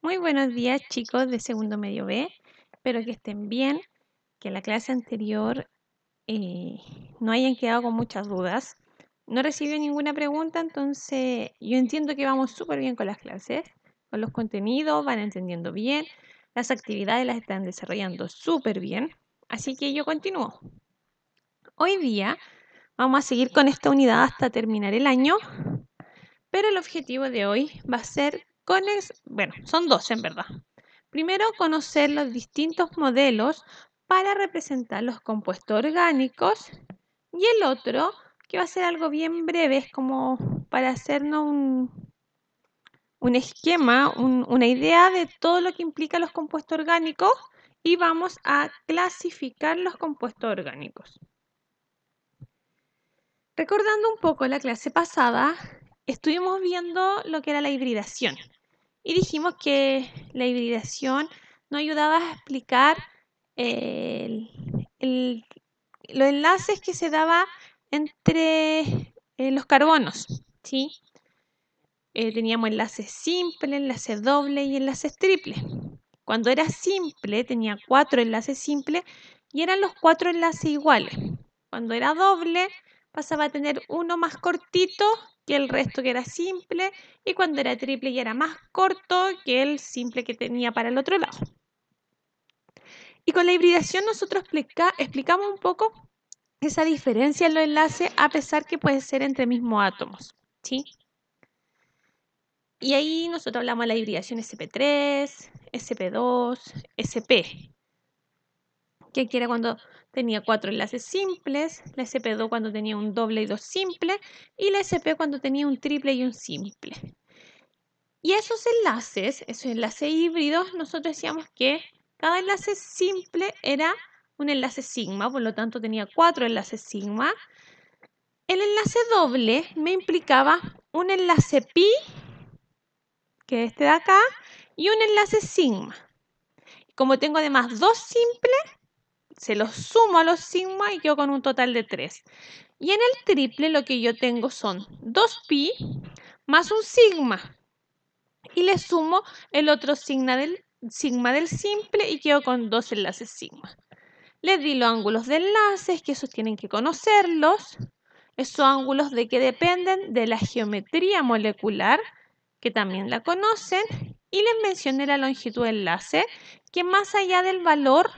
Muy buenos días, chicos de segundo medio B. Espero que estén bien, que en la clase anterior eh, no hayan quedado con muchas dudas. No recibí ninguna pregunta, entonces yo entiendo que vamos súper bien con las clases, con los contenidos, van entendiendo bien, las actividades las están desarrollando súper bien, así que yo continúo. Hoy día vamos a seguir con esta unidad hasta terminar el año, pero el objetivo de hoy va a ser son dos en verdad. Primero, conocer los distintos modelos para representar los compuestos orgánicos y el otro, que va a ser algo bien breve, es como para hacernos un esquema, una idea de todo lo que implica los compuestos orgánicos y vamos a clasificar los compuestos orgánicos. Recordando un poco la clase pasada, estuvimos viendo lo que era la hibridación y dijimos que la hibridación nos ayudaba a explicar los enlaces que se daba entre los carbonos, ¿sí? Teníamos enlaces simples, enlaces dobles y enlaces triples. Cuando era simple, tenía 4 enlaces simples y eran los 4 enlaces iguales. Cuando era doble, pasaba a tener uno más cortito que el resto que era simple, y cuando era triple ya era más corto que el simple que tenía para el otro lado. Y con la hibridación nosotros explicamos un poco esa diferencia en los enlaces, a pesar que puede ser entre mismos átomos, ¿sí? Y ahí nosotros hablamos de la hibridación sp3, sp2, sp, que aquí era cuando tenía 4 enlaces simples, la sp2 cuando tenía un doble y 2 simples, y la sp cuando tenía un triple y un simple. Y esos enlaces híbridos, nosotros decíamos que cada enlace simple era un enlace sigma, por lo tanto tenía 4 enlaces sigma. El enlace doble me implicaba un enlace pi, que es este de acá, y un enlace sigma. Como tengo además 2 simples, se los sumo a los sigma y quedo con un total de 3. Y en el triple lo que yo tengo son 2pi más un sigma. Y le sumo el otro sigma del simple y quedo con 2 enlaces sigma. Les di los ángulos de enlaces, que esos tienen que conocerlos. Esos ángulos de que dependen de la geometría molecular, que también la conocen. Y les mencioné la longitud de enlace, que más allá del valor,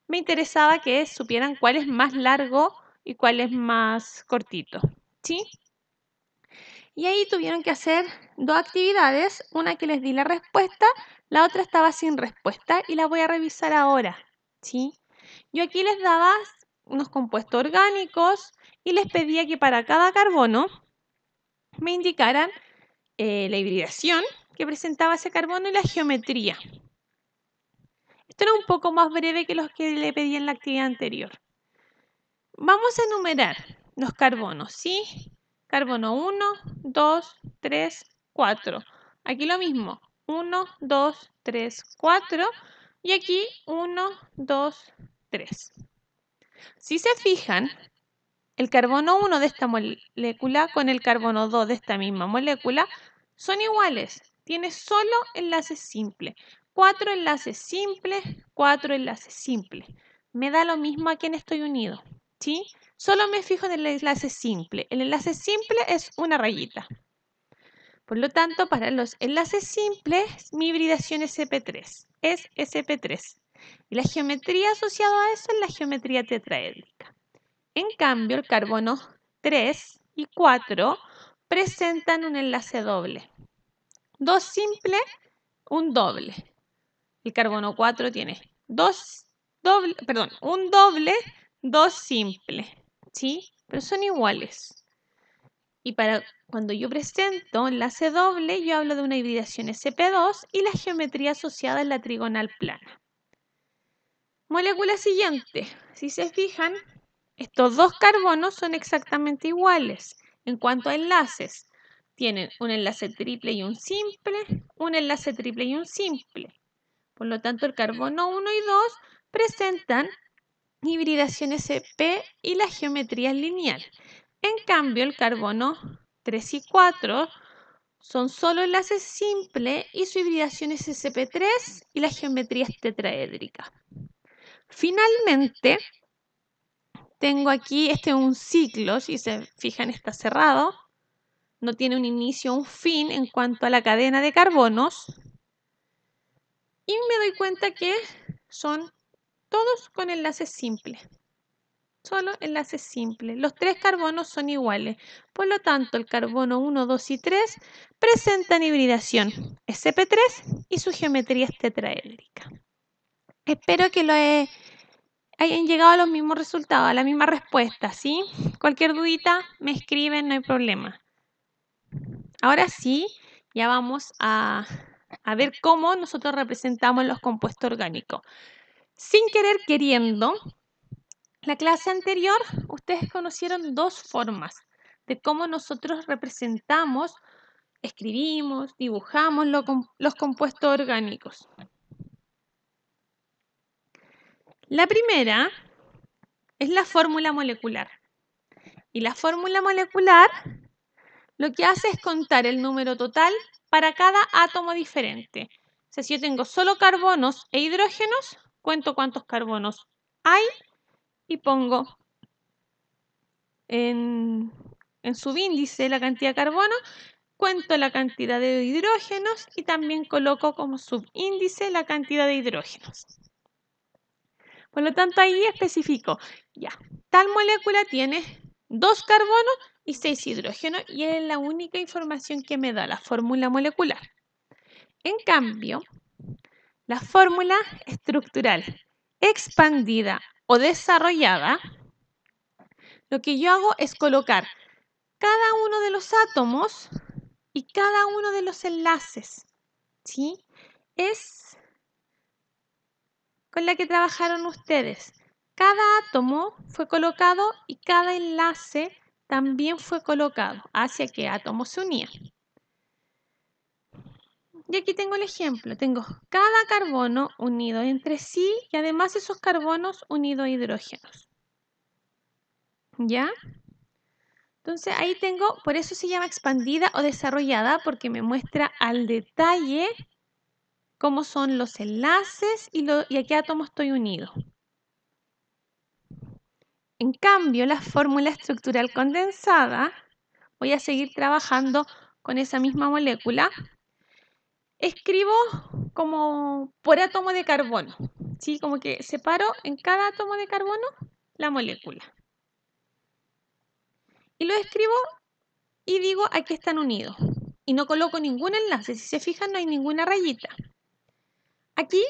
me interesaba que supieran cuál es más largo y cuál es más cortito, ¿sí? Y ahí tuvieron que hacer 2 actividades, una que les di la respuesta, la otra estaba sin respuesta y la voy a revisar ahora, ¿sí? Yo aquí les daba unos compuestos orgánicos y les pedía que para cada carbono me indicaran la hibridación que presentaba ese carbono y la geometría. Esto era un poco más breve que los que le pedí en la actividad anterior. Vamos a enumerar los carbonos, ¿sí? Carbono 1, 2, 3, 4. Aquí lo mismo, 1, 2, 3, 4. Y aquí 1, 2, 3. Si se fijan, el carbono 1 de esta molécula con el carbono 2 de esta misma molécula son iguales. Tiene solo enlaces simples. 4 enlaces simples, 4 enlaces simples. Me da lo mismo a quién estoy unido, ¿sí? Solo me fijo en el enlace simple. El enlace simple es una rayita. Por lo tanto, para los enlaces simples, mi hibridación sp3 es sp3. Y la geometría asociada a eso es la geometría tetraédrica. En cambio, el carbono 3 y 4 presentan un enlace doble. 2 simple, un doble. El carbono 4 tiene un doble, 2 simple, ¿sí? Pero son iguales. Y para cuando yo presento enlace doble, yo hablo de una hibridación sp2 y la geometría asociada es la trigonal plana. Molécula siguiente. Si se fijan, estos dos carbonos son exactamente iguales en cuanto a enlaces. Tienen un enlace triple y un simple, un enlace triple y un simple. Por lo tanto, el carbono 1 y 2 presentan hibridación sp y la geometría es lineal. En cambio, el carbono 3 y 4 son solo enlaces simples y su hibridación es sp3 y la geometría es tetraédrica. Finalmente, tengo aquí, este es un ciclo, si se fijan está cerrado, no tiene un inicio o un fin en cuanto a la cadena de carbonos y me doy cuenta que son todos con enlaces simples. Solo enlaces simples. Los 3 carbonos son iguales. Por lo tanto, el carbono 1, 2 y 3 presentan hibridación sp3 y su geometría es tetraédrica. Espero que hayan llegado a los mismos resultados, a la misma respuesta, ¿sí? Cualquier dudita me escriben, no hay problema. Ahora sí, ya vamos a ver cómo nosotros representamos los compuestos orgánicos. Sin querer queriendo, la clase anterior, ustedes conocieron 2 formas de cómo nosotros representamos, escribimos, dibujamos los compuestos orgánicos. La primera es la fórmula molecular. Y la fórmula molecular lo que hace es contar el número total para cada átomo diferente. O sea, si yo tengo solo carbonos e hidrógenos, cuento cuántos carbonos hay y pongo en subíndice la cantidad de carbono, cuento la cantidad de hidrógenos y también coloco como subíndice la cantidad de hidrógenos. Por lo tanto, ahí especifico, ya, tal molécula tiene 2 carbonos y 6 hidrógenos y es la única información que me da la fórmula molecular. En cambio, la fórmula estructural expandida o desarrollada, lo que yo hago es colocar cada uno de los átomos y cada uno de los enlaces, ¿sí? Es con la que trabajaron ustedes. Cada átomo fue colocado y cada enlace también fue colocado hacia qué átomo se unía. Y aquí tengo el ejemplo. Tengo cada carbono unido entre sí y además esos carbonos unidos a hidrógenos. ¿Ya? Entonces ahí tengo, por eso se llama expandida o desarrollada, porque me muestra al detalle cómo son los enlaces y a qué átomo estoy unido. En cambio, la fórmula estructural condensada, voy a seguir trabajando con esa misma molécula. Escribo como por átomo de carbono, ¿sí? Como que separo en cada átomo de carbono la molécula. Y lo escribo y digo a qué están unidos. Y no coloco ningún enlace. Si se fijan, no hay ninguna rayita. Aquí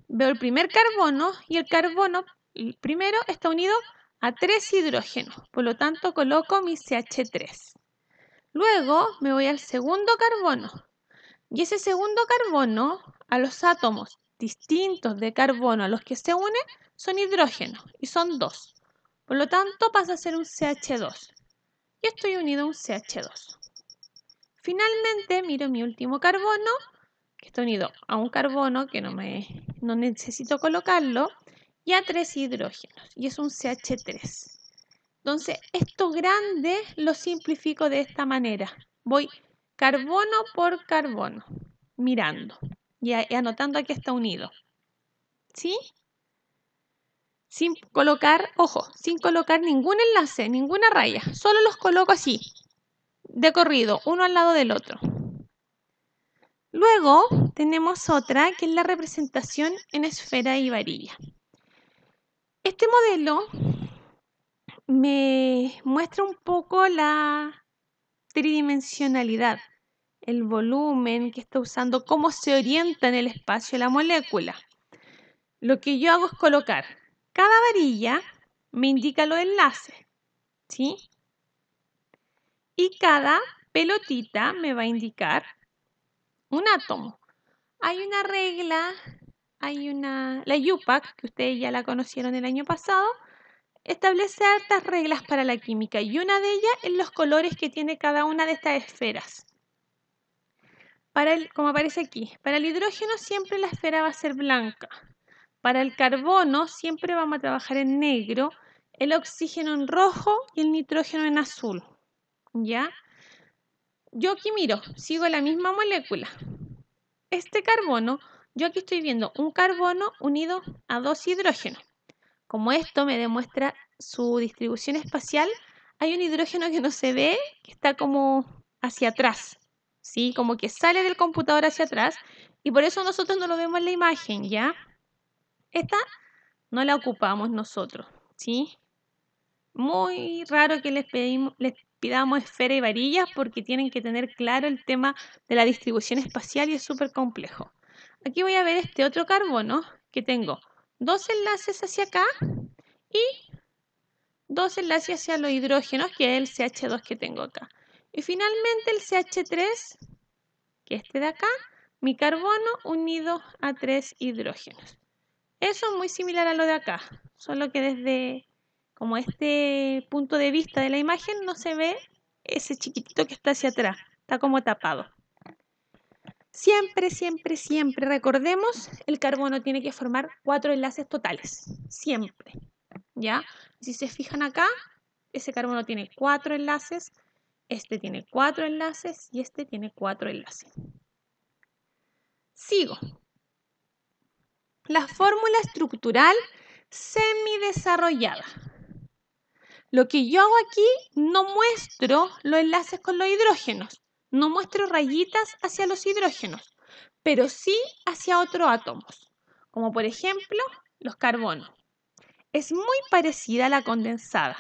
veo el primer carbono y el carbono, el primero, está unido a 3 hidrógenos. Por lo tanto, coloco mi CH3. Luego me voy al segundo carbono. Y ese segundo carbono, a los átomos distintos de carbono a los que se unen, son hidrógenos y son 2. Por lo tanto, pasa a ser un CH2. Y estoy unido a un CH2. Finalmente, miro mi último carbono, que está unido a un carbono que no necesito colocarlo, y a 3 hidrógenos, y es un CH3. Entonces, esto grande lo simplifico de esta manera. Voy carbono por carbono, mirando y anotando a qué está unido. ¿Sí? Sin colocar, ojo, sin colocar ningún enlace, ninguna raya. Solo los coloco así, de corrido, uno al lado del otro. Luego tenemos otra que es la representación en esfera y varilla. Este modelo me muestra un poco la tridimensionalidad, el volumen que está usando, cómo se orienta en el espacio la molécula. Lo que yo hago es colocar cada varilla, me indica los enlaces, ¿sí? Y cada pelotita me va a indicar un átomo. Hay una regla, la UPAC, que ustedes ya la conocieron el año pasado, establece hartas reglas para la química y una de ellas es los colores que tiene cada una de estas esferas. Como aparece aquí, para el hidrógeno siempre la esfera va a ser blanca. Para el carbono siempre vamos a trabajar en negro, el oxígeno en rojo y el nitrógeno en azul. ¿Ya? yo aquí miro, sigo la misma molécula. Este carbono, yo aquí estoy viendo un carbono unido a 2 hidrógenos. Como esto me demuestra su distribución espacial, hay un hidrógeno que no se ve, que está como hacia atrás, ¿sí? Como que sale del computador hacia atrás y por eso nosotros no lo vemos en la imagen, ¿ya? Esta no la ocupamos nosotros, ¿sí? Muy raro que les pidamos esfera y varillas porque tienen que tener claro el tema de la distribución espacial y es súper complejo. Aquí voy a ver este otro carbono que tengo 2 enlaces hacia acá y 2 enlaces hacia los hidrógenos, que es el CH2 que tengo acá. Y finalmente el CH3, que es este de acá, mi carbono unido a 3 hidrógenos. Eso es muy similar a lo de acá, solo que desde como este punto de vista de la imagen no se ve ese chiquitito que está hacia atrás, está como tapado. Siempre, siempre, siempre recordemos, el carbono tiene que formar 4 enlaces totales, siempre, ¿ya? Si se fijan acá, ese carbono tiene 4 enlaces, este tiene 4 enlaces y este tiene 4 enlaces. Sigo. La fórmula estructural semidesarrollada. Lo que yo hago aquí, no muestro los enlaces con los hidrógenos, no muestro rayitas hacia los hidrógenos, pero sí hacia otros átomos, como por ejemplo los carbonos. Es muy parecida a la condensada.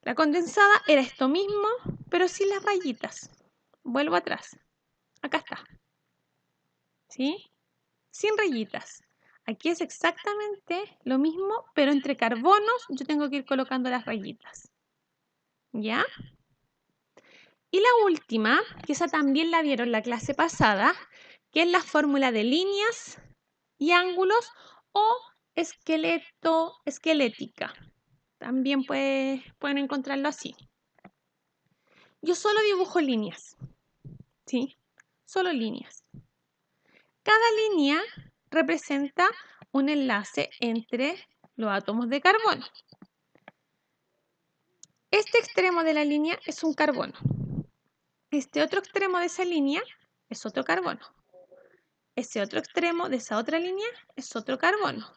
La condensada era esto mismo, pero sin las rayitas. Vuelvo atrás. Acá está. ¿Sí? Sin rayitas. Aquí es exactamente lo mismo, pero entre carbonos yo tengo que ir colocando las rayitas. ¿Ya? Y la última, que esa también la vieron la clase pasada, que es la fórmula de líneas y ángulos o esquelética. También pueden encontrarlo así. Yo solo dibujo líneas, ¿sí? Solo líneas. Cada línea representa un enlace entre los átomos de carbono. Este extremo de la línea es un carbono. Este otro extremo de esa línea es otro carbono. Ese otro extremo de esa otra línea es otro carbono.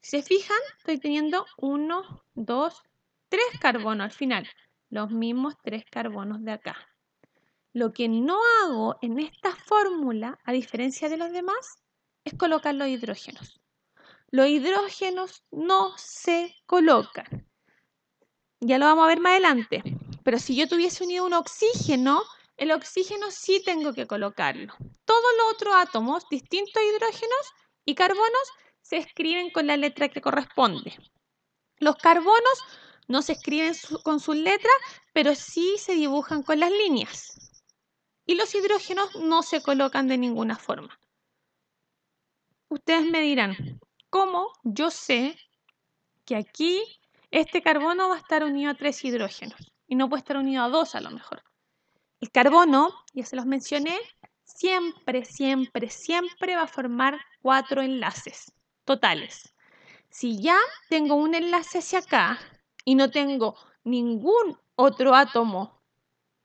Si se fijan, estoy teniendo 1, 2, 3 carbonos al final. Los mismos 3 carbonos de acá. Lo que no hago en esta fórmula, a diferencia de los demás, es colocar los hidrógenos. Los hidrógenos no se colocan. Ya lo vamos a ver más adelante. Pero si yo tuviese unido un oxígeno, el oxígeno sí tengo que colocarlo. Todos los otros átomos, distintos hidrógenos y carbonos, se escriben con la letra que corresponde. Los carbonos no se escriben con sus letras, pero sí se dibujan con las líneas. Y los hidrógenos no se colocan de ninguna forma. Ustedes me dirán, ¿cómo yo sé que aquí este carbono va a estar unido a 3 hidrógenos y no puede estar unido a 2 a lo mejor? El carbono, ya se los mencioné, siempre, siempre, siempre va a formar 4 enlaces totales. Si ya tengo un enlace hacia acá y no tengo ningún otro átomo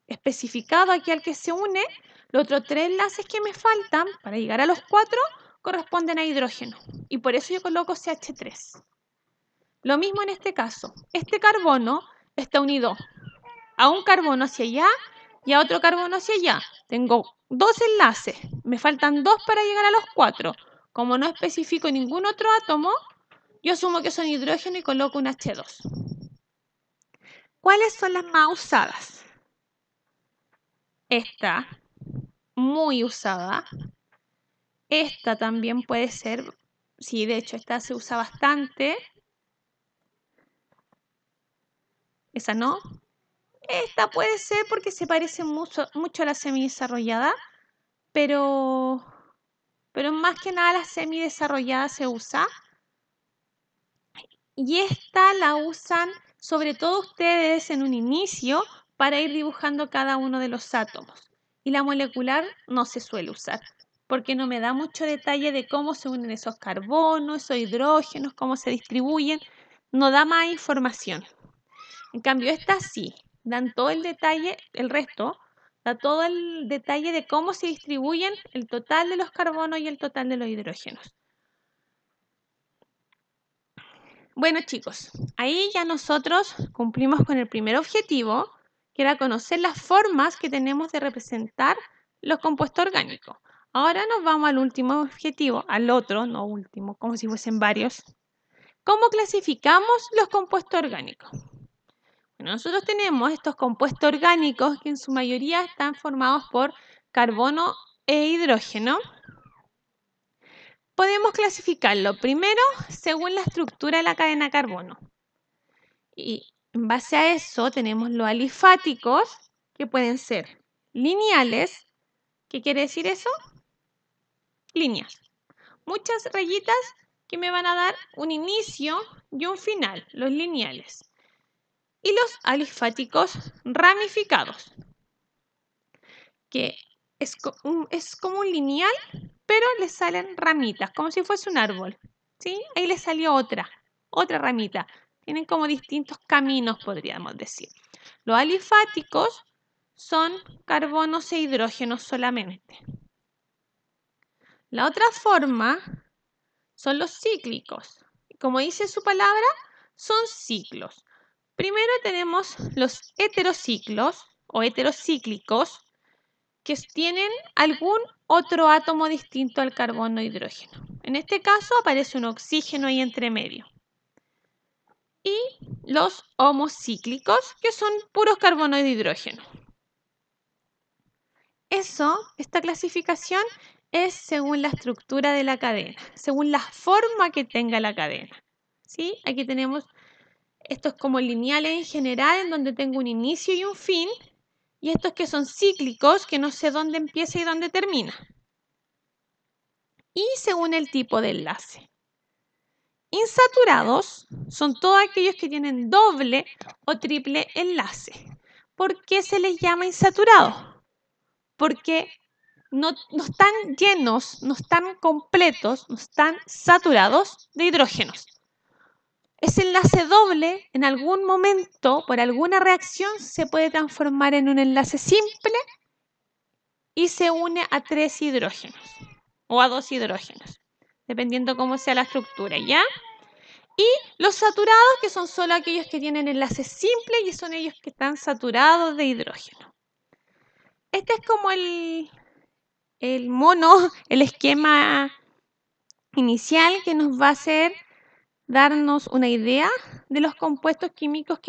especificado aquí al que se une, los otros 3 enlaces que me faltan para llegar a los 4 corresponden a hidrógeno. Y por eso yo coloco CH3. Lo mismo en este caso. Este carbono está unido a un carbono hacia allá y a otro carbono hacia allá. Tengo 2 enlaces. Me faltan 2 para llegar a los 4. Como no especifico ningún otro átomo, yo asumo que son hidrógeno y coloco un H2. ¿Cuáles son las más usadas? Esta, muy usada. Esta también puede ser, sí, de hecho, esta se usa bastante. Esa no. Esta puede ser porque se parece mucho a la semidesarrollada, pero más que nada la semidesarrollada se usa. Y esta la usan sobre todo ustedes en un inicio para ir dibujando cada uno de los átomos. Y la molecular no se suele usar, porque no me da mucho detalle de cómo se unen esos carbonos, esos hidrógenos, cómo se distribuyen. No da más información. En cambio, estas sí, dan todo el detalle, el resto, Da todo el detalle de cómo se distribuyen el total de los carbonos y el total de los hidrógenos. Bueno, chicos, ahí ya nosotros cumplimos con el primer objetivo, que era conocer las formas que tenemos de representar los compuestos orgánicos. Ahora nos vamos al último objetivo, al otro, no último, como si fuesen varios. ¿Cómo clasificamos los compuestos orgánicos? Bueno, nosotros tenemos estos compuestos orgánicos que en su mayoría están formados por carbono e hidrógeno. Podemos clasificarlo primero según la estructura de la cadena carbono. Y en base a eso tenemos los alifáticos, que pueden ser lineales. ¿Qué quiere decir eso? Líneas. Muchas rayitas que me van a dar un inicio y un final, los lineales. Y los alifáticos ramificados, que es como un lineal, pero le salen ramitas, como si fuese un árbol. ¿Sí? Ahí le salió otra ramita. Tienen como distintos caminos, podríamos decir. Los alifáticos son carbonos e hidrógenos solamente. La otra forma son los cíclicos. Como dice su palabra, son ciclos. Primero tenemos los heterociclos o heterocíclicos, que tienen algún otro átomo distinto al carbono e hidrógeno. En este caso aparece un oxígeno ahí entre medio. Y los homocíclicos, que son puros carbonos de hidrógeno. Esta clasificación es según la estructura de la cadena, según la forma que tenga la cadena. ¿Sí? Aquí tenemos estos como lineales en general, en donde tengo un inicio y un fin, y estos que son cíclicos, que no sé dónde empieza y dónde termina. Y según el tipo de enlace. Insaturados son todos aquellos que tienen doble o triple enlace. ¿Por qué se les llama insaturados? Porque no están llenos, no están completos, no están saturados de hidrógenos. Ese enlace doble, en algún momento, por alguna reacción, se puede transformar en un enlace simple y se une a 3 hidrógenos o a 2 hidrógenos, dependiendo cómo sea la estructura, ¿ya? Y los saturados, que son solo aquellos que tienen enlaces simples y son ellos que están saturados de hidrógeno. Este es como el mono, el esquema inicial que nos va a hacer darnos una idea de los compuestos químicos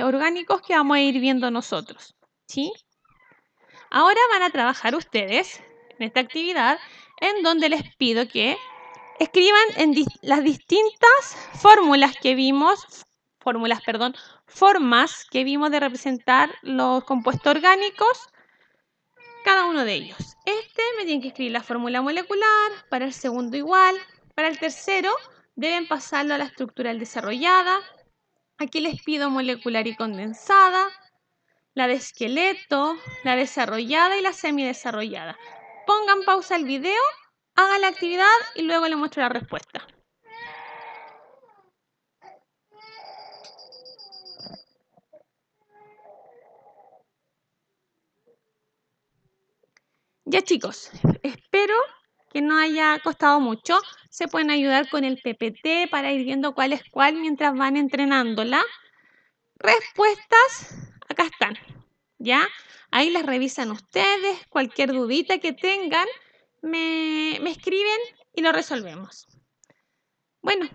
orgánicos que vamos a ir viendo nosotros, ¿sí? Ahora van a trabajar ustedes en esta actividad, en donde les pido que escriban en las distintas formas que vimos de representar los compuestos orgánicos, cada uno de ellos. Me tienen que escribir la fórmula molecular, para el segundo igual, para el tercero deben pasarlo a la estructural desarrollada. Aquí les pido molecular y condensada, la de esqueleto, la desarrollada y la semidesarrollada. Pongan pausa al video, hagan la actividad y luego les muestro la respuesta. Ya chicos, espero que no haya costado mucho. Se pueden ayudar con el PPT para ir viendo cuál es cuál mientras van entrenándola. Respuestas, acá están, ¿ya? Ahí las revisan ustedes. Cualquier dudita que tengan, me escriben y lo resolvemos. Bueno,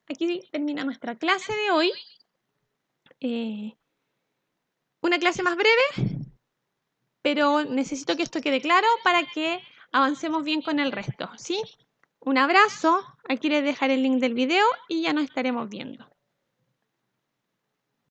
aquí termina nuestra clase de hoy. Una clase más breve, pero necesito que esto quede claro para que avancemos bien con el resto, ¿sí? Un abrazo, aquí les dejaré el link del video y ya nos estaremos viendo.